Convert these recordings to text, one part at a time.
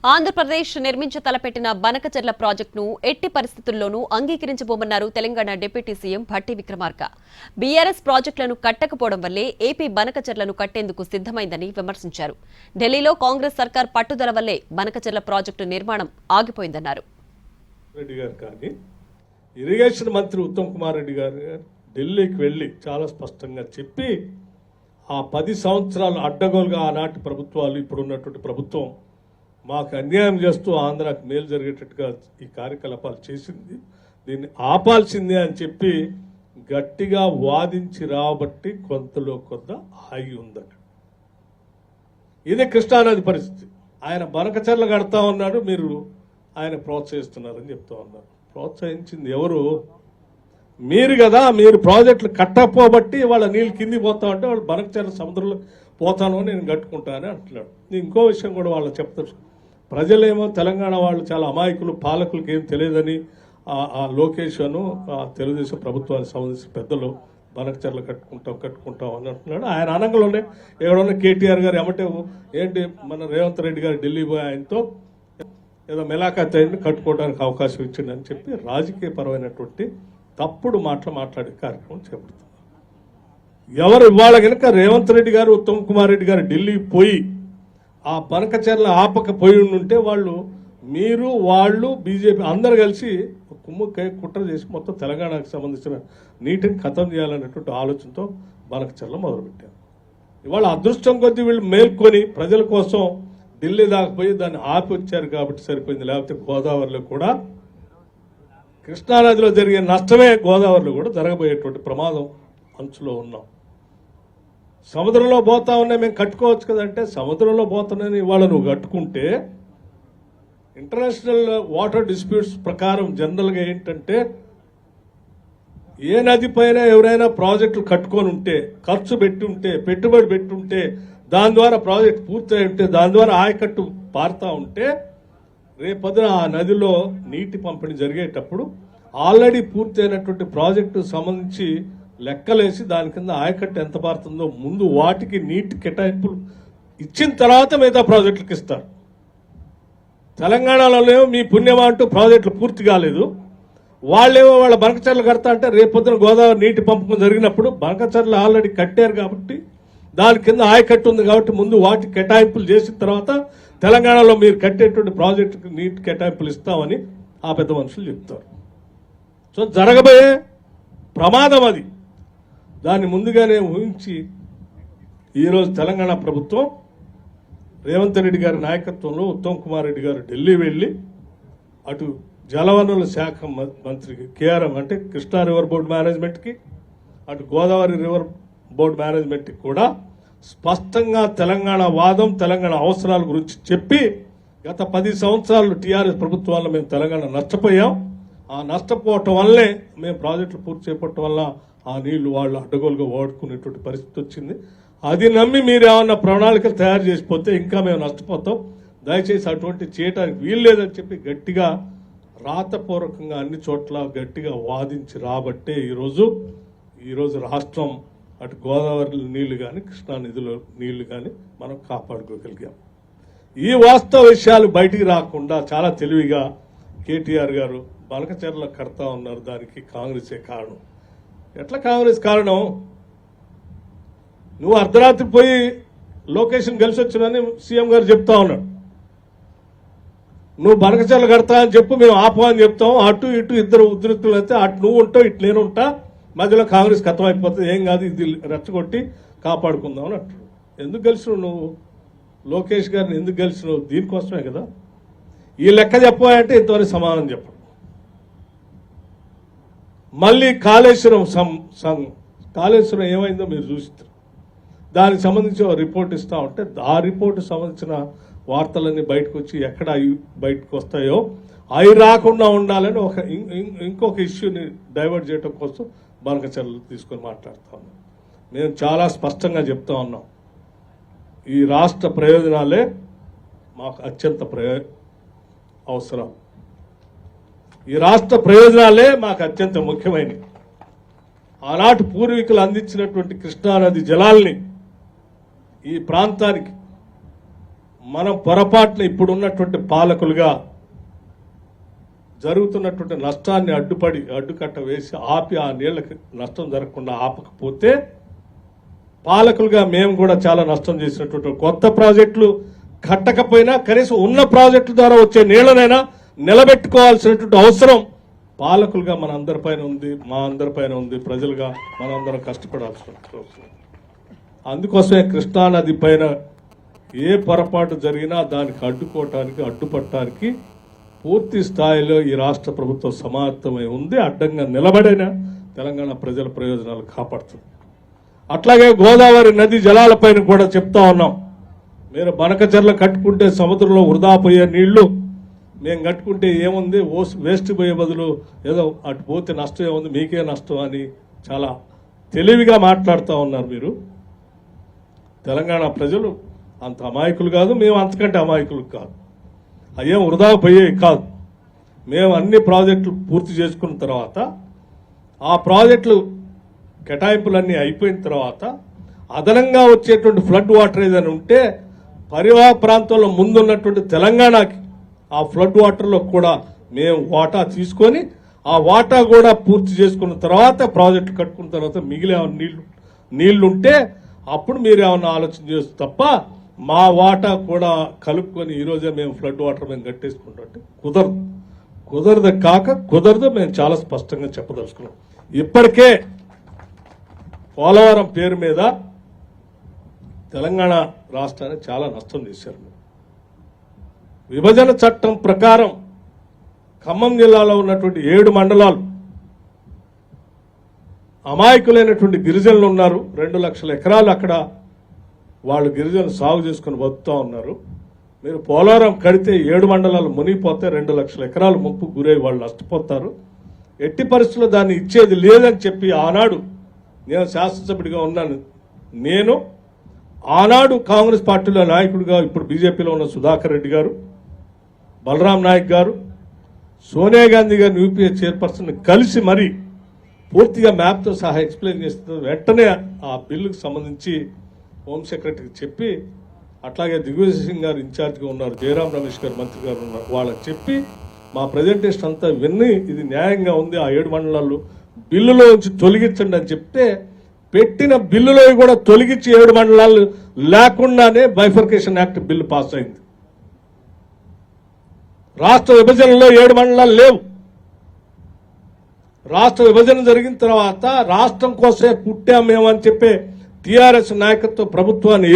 ఆంధ్రప్రదేశ్ నిర్మించ తలపెట్టిన బనకచెర్ల ప్రాజెక్టును ఎట్టి పరిస్థితుల్లోనూ అంగీకరించబోమన్నారు Telangana deputy CM Bhatti Vikramarka. BRS ప్రాజెక్టులను కట్టకపోవడం వల్లే ఏపీ బనకచెర్లను కట్టేందుకు సిద్ధమైందని విమర్శించారు. ఢిల్లీలో కాంగ్రెస్ సర్కార్ పట్టుదల వల్లే బనకచెర్ల ప్రాజెక్టు నిర్మాణం ఆగిపోయిందన్నారు. ఇరిగేషన్ మంత్రి ఉత్తమ్ కుమార్ రెడ్డి గారు ఢిల్లీకి వెళ్లి చాలా స్పష్టంగా చెప్పి ఆ 10 సంవత్సరాలు అడ్డగోలుగా ఆనాటి ప్రభుత్వాలు ఇప్పుడున్నటువంటి ప్రభుత్వం మాకు అన్యాయం చేస్తూ ఆంధ్రాకి మేలు జరిగేటట్టుగా ఈ కార్యకలాపాలు చేసింది, దీన్ని ఆపాల్సిందే అని చెప్పి గట్టిగా వాదించి రాబట్టి కొంతలో కొంత ఆగి ఉందట. ఇదే కృష్ణానది పరిస్థితి. ఆయన బనకచెర్ల కడతా ఉన్నాడు, మీరు ఆయన ప్రోత్సహిస్తున్నారని చెప్తా ఉన్నారు. ప్రోత్సహించింది ఎవరు? మీరు కదా. మీరు ప్రాజెక్టులు కట్టకపోబట్టి వాళ్ళ నీళ్ళు కింది పోతా ఉంటే వాళ్ళు బనకచెర్ల సముద్రంలో పోతాను నేను కట్టుకుంటానని అంటున్నాడు. ఇంకో విషయం కూడా వాళ్ళు చెప్తారు. ప్రజలేమో తెలంగాణ వాళ్ళు చాలా అమాయకులు, పాలకులకు ఏం తెలియదని ఆ లోకేష్ అను తెలుగుదేశం ప్రభుత్వానికి సంబంధించిన పెద్దలు బనకచెర్ల కట్టుకుంటాం అని అంటున్నాడు. ఆయన అనంగంలోనే ఎవడన్నా కేటీఆర్ గారు ఏమంటే ఏంటి మన రేవంత్ రెడ్డి గారు ఢిల్లీ పోయి ఆయనతో ఏదో మెలాఖత్ అయింది కట్టుకోవడానికి అవకాశం ఇచ్చిందని చెప్పి రాజకీయపరమైనటువంటి తప్పుడు మాట్లాడే కార్యక్రమం చేపడుతున్నారు. ఎవరు ఇవాళ కనుక రేవంత్ రెడ్డి గారు ఉత్తమ్ కుమార్ రెడ్డి గారు ఢిల్లీ పోయి ఆ బనకచెర్ల ఆపకపోయి ఉంటే వాళ్ళు మీరు వాళ్ళు బీజేపీ అందరు కలిసి కుమ్ముకై కుట్ర చేసి మొత్తం తెలంగాణకు సంబంధించిన నీటిని ఖతం చేయాలనేటువంటి ఆలోచనతో బనకచెర్ల మొదలుపెట్టారు. ఇవాళ అదృష్టం కొద్దీ వీళ్ళు మేల్కొని ప్రజల కోసం ఢిల్లీ దాకపోయి దాన్ని ఆపి వచ్చారు కాబట్టి సరిపోయింది. లేకపోతే గోదావరిలో కూడా కృష్ణానదిలో జరిగే నష్టమే గోదావరిలో కూడా జరగబోయేటువంటి ప్రమాదం అంచులో ఉన్నాం. సముద్రంలో పోతా ఉన్నాయి మేము కట్టుకోవచ్చు కదంటే సముద్రంలో పోతున్నాయని ఇవాళ నువ్వు కట్టుకుంటే ఇంటర్నేషనల్ వాటర్ డిస్ప్యూట్స్ ప్రకారం జనరల్గా ఏంటంటే ఏ నది పైన ఎవరైనా ప్రాజెక్టులు కట్టుకొని ఉంటే, ఖర్చు పెట్టి ఉంటే, పెట్టుబడి పెట్టి ఉంటే, దాని ద్వారా ప్రాజెక్ట్ పూర్తయి ఉంటే, దాని ద్వారా ఆయకట్టు పారుతూ ఉంటే రేపొద్దున ఆ నదిలో నీటి పంపిణీ జరిగేటప్పుడు ఆల్రెడీ పూర్తయినటువంటి ప్రాజెక్టు సంబంధించి లెక్కలేసి దాని కింద ఆయకట్టు ఎంత పారుతుందో ముందు వాటికి నీటి కేటాయింపులు ఇచ్చిన తర్వాత మిగతా ప్రాజెక్టులకు ఇస్తారు. తెలంగాణలో మీ పుణ్యమా అంటూ ప్రాజెక్టులు పూర్తి కాలేదు. వాళ్ళేమో వాళ్ళ బనకచెర్లు కడతా అంటే రేపొద్దున గోదావరి నీటి పంపకం జరిగినప్పుడు బనకచెర్లు ఆల్రెడీ కట్టారు కాబట్టి దాని కింద ఆయకట్టు ఉంది కాబట్టి ముందు వాటి కేటాయింపులు చేసిన తర్వాత తెలంగాణలో మీరు కట్టేటువంటి ప్రాజెక్టుకి నీటి కేటాయింపులు ఇస్తామని ఆ పెద్ద మనుషులు చెప్తారు. సో జరగబోయే ప్రమాదం అది. దాన్ని ముందుగానే ఊహించి ఈరోజు తెలంగాణ ప్రభుత్వం రేవంత్ రెడ్డి గారి నాయకత్వంలో ఉత్తమ్ కుమార్ రెడ్డి గారు ఢిల్లీ వెళ్ళి అటు జలవనరుల శాఖ మంత్రికి కేఆర్ఎం అంటే కృష్ణా రివర్ బోర్డు మేనేజ్మెంట్కి, అటు గోదావరి రివర్ బోర్డు మేనేజ్మెంట్కి కూడా స్పష్టంగా తెలంగాణ వాదం, తెలంగాణ అవసరాల గురించి చెప్పి గత 10 సంవత్సరాలు టీఆర్ఎస్ ప్రభుత్వాల్లో మేము తెలంగాణ నష్టపోయాం. ఆ నష్టపోవటం వల్లే మేము ప్రాజెక్టులు పూర్తి చేపట్టడం వల్ల ఆ నీళ్లు వాళ్ళు అడ్డగోలుగా వాడుకునేటువంటి పరిస్థితి వచ్చింది. అది నమ్మి మీరు ఏమన్నా ప్రణాళికలు తయారు చేసిపోతే ఇంకా మేము నష్టపోతాం, దయచేసి అటువంటి చేయడానికి వీలు లేదని చెప్పి గట్టిగా రాతపూర్వకంగా అన్ని చోట్ల గట్టిగా వాదించి రాబట్టే ఈరోజు రాష్ట్రం అటు గోదావరి నీళ్లు కానీ కృష్ణా నిధుల నీళ్లు కానీ మనం కాపాడుకోగలిగాం. ఈ వాస్తవ విషయాలు బయటికి రాకుండా చాలా తెలివిగా కేటీఆర్ గారు బనకచెర్ల కడతా ఉన్నారు. దానికి కాంగ్రెసే కారణం. ఎట్లా కాంగ్రెస్ కారణం? నువ్వు అర్ధరాత్రి పోయి లొకేషన్ కలిసి వచ్చినని సీఎం గారు చెప్తా ఉన్నాడు. నువ్వు బనకచెర్ల కడతా అని చెప్పు, మేము ఆపమని చెప్తాం. అటు ఇటు ఇద్దరు ఉద్రిక్తులు అయితే అటు నువ్వు ఉంటావు, ఇటు నేను ఉంటా, మధ్యలో కాంగ్రెస్ కథం అయిపోతుంది, ఏం కాదు ఇది రెచ్చగొట్టి కాపాడుకుందాం అని అంటారు. ఎందుకు గెలిచినావు నువ్వు? లోకేష్ గారిని ఎందుకు గెలిచినావు? దీనికోసమే కదా. ఈ లెక్క చెప్పాలంటే ఇంతవరకు సమాధానం చెప్పడు. మళ్ళీ కాళేశ్వరం కాళేశ్వరం ఏమైందో మీరు చూస్తారు. దానికి సంబంధించి రిపోర్ట్ ఇస్తా ఉంటే ఆ రిపోర్టు సంబంధించిన వార్తలన్నీ బయటకు వచ్చి ఎక్కడ బయటకు వస్తాయో అవి రాకుండా ఉండాలని ఇంకొక ఇష్యూని డైవర్ట్ చేయడం కోసం బనకచెర్లు తీసుకొని మాట్లాడుతూ ఉన్నాం. మేము చాలా స్పష్టంగా చెప్తా ఉన్నాం, ఈ రాష్ట్ర ప్రయోజనాలే మాకు అత్యంత అవసరం. ఈ రాష్ట్ర ప్రయోజనాలే మాకు అత్యంత ముఖ్యమైనవి. ఆనాటి పూర్వీకులు అందించినటువంటి కృష్ణానది జలాల్ని ఈ ప్రాంతానికి మనం పొరపాటున ఇప్పుడున్నటువంటి పాలకులుగా జరుగుతున్నటువంటి నష్టాన్ని అడ్డుకట్ట వేసి ఆపి ఆ నీళ్ళకి నష్టం జరగకుండా ఆపకపోతే పాలకులుగా మేము కూడా చాలా నష్టం చేసినటువంటి కొత్త ప్రాజెక్టులు కట్టకపోయినా కనీసం ఉన్న ప్రాజెక్టుల ద్వారా వచ్చే నీళ్లనైనా నిలబెట్టుకోవాల్సినటువంటి అవసరం పాలకులుగా మన అందరిపైన ఉంది, మా అందరిపైన ఉంది. ప్రజలుగా మనందరం కష్టపడాల్సిన అవసరం. అందుకోసమే కృష్ణానది పైన ఏ పొరపాటు జరిగినా దానికి అడ్డుపట్టడానికి పూర్తి స్థాయిలో ఈ రాష్ట్ర ప్రభుత్వం సమాయత్తమై ఉంది. అడ్డంగా నిలబడిన తెలంగాణ ప్రజల ప్రయోజనాలు కాపాడుతుంది. అట్లాగే గోదావరి నది జలాలపైన కూడా చెప్తా ఉన్నాం. మీరు బనకచెర్ల కట్టుకుంటే సముద్రంలో వృధా పోయే నీళ్లు, మేము కట్టుకుంటే ఏముంది, వేస్ట్ పోయే బదులు ఏదో అటు పోతే నష్టం ఏముంది, మీకే నష్టం అని చాలా తెలివిగా మాట్లాడుతూ ఉన్నారు మీరు. తెలంగాణ ప్రజలు అంత అమాయకులు కాదు, మేము అంతకంటే అమాయకులు కాదు. అయ్యేం వృధా పోయేవి కాదు. మేము అన్ని ప్రాజెక్టులు పూర్తి చేసుకున్న తర్వాత ఆ ప్రాజెక్టులు కేటాయింపులన్నీ అయిపోయిన తర్వాత అదనంగా వచ్చేటువంటి ఫ్లడ్ వాటర్ ఏదైనా ఉంటే పరివాహ ప్రాంతంలో ముందున్నటువంటి తెలంగాణకి ఆ ఫ్లడ్ వాటర్లో కూడా మేము వాటా తీసుకొని ఆ వాటా కూడా పూర్తి చేసుకున్న తర్వాత ప్రాజెక్టు కట్టుకున్న తర్వాత మిగిలే నీళ్లుంటే అప్పుడు మీరు ఏమన్నా ఆలోచన చేస్తే తప్ప మా వాటా కూడా కలుపుకొని ఈరోజే మేము ఫ్లడ్ వాటర్ మేము కట్టేసుకుంటే కుదరదు. మేము చాలా స్పష్టంగా చెప్పదలుచుకున్నాం. ఇప్పటికే పోలవరం పేరు మీద తెలంగాణ రాష్ట్రానికి చాలా నష్టం చేశారు. విభజన చట్టం ప్రకారం ఖమ్మం జిల్లాలో ఉన్నటువంటి 7 మండలాలు అమాయకులైనటువంటి గిరిజనులు ఉన్నారు. 2 లక్షల ఎకరాలు అక్కడ వాళ్ళు గిరిజనులు సాగు చేసుకుని బతుకుతూ ఉన్నారు. మీరు పోలవరం కడితే 7 మండలాలు మునిగిపోతే 2 లక్షల ఎకరాలు ముప్పు గురై వాళ్ళు నష్టపోతారు. ఎట్టి పరిస్థితుల్లో దాన్ని ఇచ్చేది లేదని చెప్పి ఆనాడు నేను శాసనసభ్యుడిగా ఉన్నాను. నేను ఆనాడు కాంగ్రెస్ పార్టీలో నాయకుడిగా ఇప్పుడు బీజేపీలో ఉన్న సుధాకర్ రెడ్డి గారు, బలరాం నాయక్ గారు, సోనియా గాంధీ గారిని యూపీఏ చైర్పర్సన్ కలిసి మరీ పూర్తిగా మ్యాప్తో సహా ఎక్స్ప్లెయిన్ చేస్తున్న వెంటనే ఆ బిల్లుకు సంబంధించి హోమ్ సెక్రటరీకి చెప్పి, అట్లాగే దిగ్విజయ్ సింగ్ గారు ఇన్ఛార్జ్గా ఉన్నారు, జయరాం రమేష్ గారు మంత్రి గారు ఉన్నారు, వాళ్ళకి చెప్పి మా ప్రజెంటేషన్ అంతా విన్ని ఇది న్యాయంగా ఉంది, ఆ 7 మండలాలు బిల్లులో నుంచి తొలగించండి అని చెప్తే పెట్టిన బిల్లులో కూడా తొలగించి 7 మండలాలు లేకుండానే బైఫర్కేషన్ యాక్ట్ బిల్లు పాస్ అయింది. రాష్ట్ర విభజనలో 7 మండలాలు లేవు. రాష్ట్ర విభజన జరిగిన తర్వాత రాష్ట్రం కోసమే పుట్టాం మేమని చెప్పే టీఆర్ఎస్ నాయకత్వ ప్రభుత్వాన్ని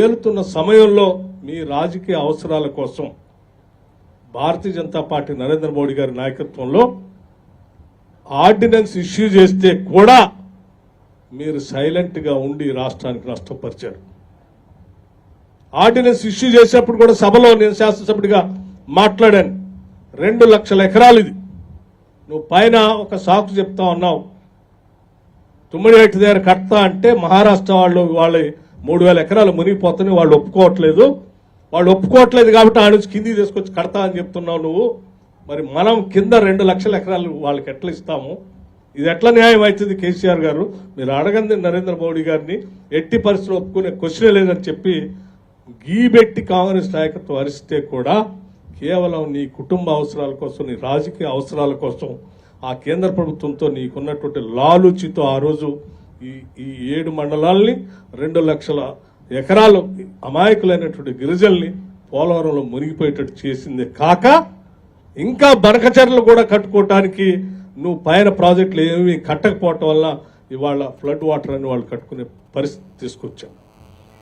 ఏలుతున్న సమయంలో మీ రాజకీయ అవసరాల కోసం భారతీయ జనతా పార్టీ నరేంద్ర మోడీ గారి నాయకత్వంలో ఆర్డినెన్స్ ఇష్యూ చేస్తే కూడా మీరు సైలెంట్గా ఉండి రాష్ట్రానికి నష్టపరిచారు. ఆర్డినెన్స్ ఇష్యూ చేసేప్పుడు కూడా సభలో నేను శాసనసభ్యుడిగా మాట్లాడాను. 2 లక్షల ఎకరాలు ఇది. నువ్వు పైన ఒక సాకు చెప్తా ఉన్నావు, తుమ్మిడిగట్టు దగ్గర కడతా అంటే మహారాష్ట్ర వాళ్ళ 3,000 ఎకరాలు మునిగిపోతాయని వాళ్ళు ఒప్పుకోవట్లేదు కాబట్టి ఆ నుంచి కిందికి తీసుకొచ్చి కడతా అని చెప్తున్నావు నువ్వు. మరి మనం కింద 2 లక్షల ఎకరాలు వాళ్ళకి ఎట్లా ఇస్తాము? ఇది ఎట్లా న్యాయం అవుతుంది? కేసీఆర్ గారు మీరు అడగండి నరేంద్ర మోడీ గారిని, ఎట్టి పరిస్థితులు ఒప్పుకునే క్వశ్చన్ లేదని చెప్పి గీబెట్టి కాంగ్రెస్ నాయకత్వం అరిస్తే కూడా కేవలం నీ కుటుంబ అవసరాల కోసం, నీ రాజకీయ అవసరాల కోసం ఆ కేంద్ర ప్రభుత్వంతో నీకున్నటువంటి లాలూచితో ఆ రోజు ఈ 7 మండలాల్ని 2 లక్షల ఎకరాలు అమాయకులైనటువంటి గిరిజనుల్ని పోలవరంలో మునిగిపోయేటట్టు చేసిందే కాక ఇంకా బనకచెర్లు కూడా కట్టుకోవటానికి నువ్వు పైన ప్రాజెక్టులు ఏమీ కట్టకపోవటం వల్ల ఇవాళ ఫ్లడ్ వాటర్ అని వాళ్ళు కట్టుకునే పరిస్థితి తీసుకొచ్చాం.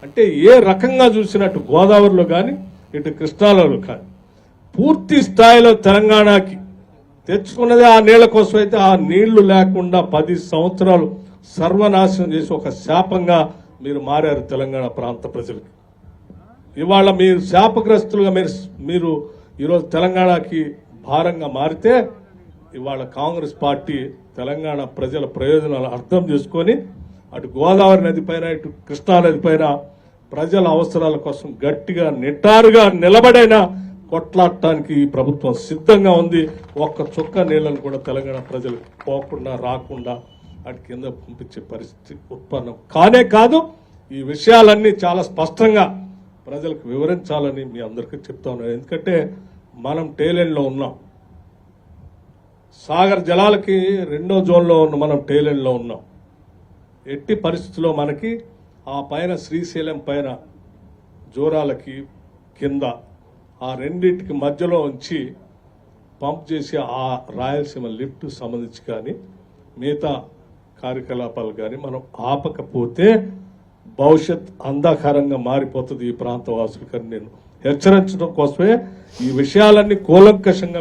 అంటే ఏ రకంగా చూసినట్టు గోదావరిలో కానీ ఇటు కృష్ణాలలో కానీ పూర్తి స్థాయిలో తెలంగాణకి తెచ్చుకున్నది ఆ నీళ్ల కోసం అయితే ఆ నీళ్లు లేకుండా 10 సంవత్సరాలు సర్వనాశనం చేసి ఒక శాపంగా మీరు మారారు తెలంగాణ ప్రాంత ప్రజలకి. ఇవాళ మీరు శాపగ్రస్తులుగా మీరు ఈరోజు తెలంగాణకి భారంగా మారితే ఇవాళ కాంగ్రెస్ పార్టీ తెలంగాణ ప్రజల ప్రయోజనాలు అర్థం చేసుకొని అటు గోదావరి నది పైన ఇటు కృష్ణా నది పైన ప్రజల అవసరాల కోసం గట్టిగా నిటారుగా నిలబడైనా కొట్లాడటానికి ఈ ప్రభుత్వం సిద్ధంగా ఉంది. ఒక్క చుక్క నీళ్లను కూడా తెలంగాణ ప్రజలకు పోకుండా రాకుండా అటు కింద పంపించే పరిస్థితి ఉత్పన్నం కానే కాదు. ఈ విషయాలన్నీ చాలా స్పష్టంగా ప్రజలకు వివరించాలని మీ అందరికీ చెప్తా ఉన్నాను. ఎందుకంటే మనం టేలెండ్లో ఉన్నాం. సాగర్ జలాలకి 2వ జోన్లో ఉన్న మనం టేలెండ్లో ఉన్నాం. ఎట్టి పరిస్థితుల్లో మనకి ఆ పైన శ్రీశైలం పైన జోరాలకి కింద ఆ రెండింటికి మధ్యలో ఉంచి పంప్ చేసి ఆ రాయలసీమ లిఫ్ట్ సంబంధించి కానీ మిగతా కార్యకలాపాలు కానీ మనం ఆపకపోతే భవిష్యత్ అంధకారంగా మారిపోతుంది ఈ ప్రాంత వాసులకని నేను హెచ్చరించడం కోసమే ఈ విషయాలన్నీ కూలంకషంగా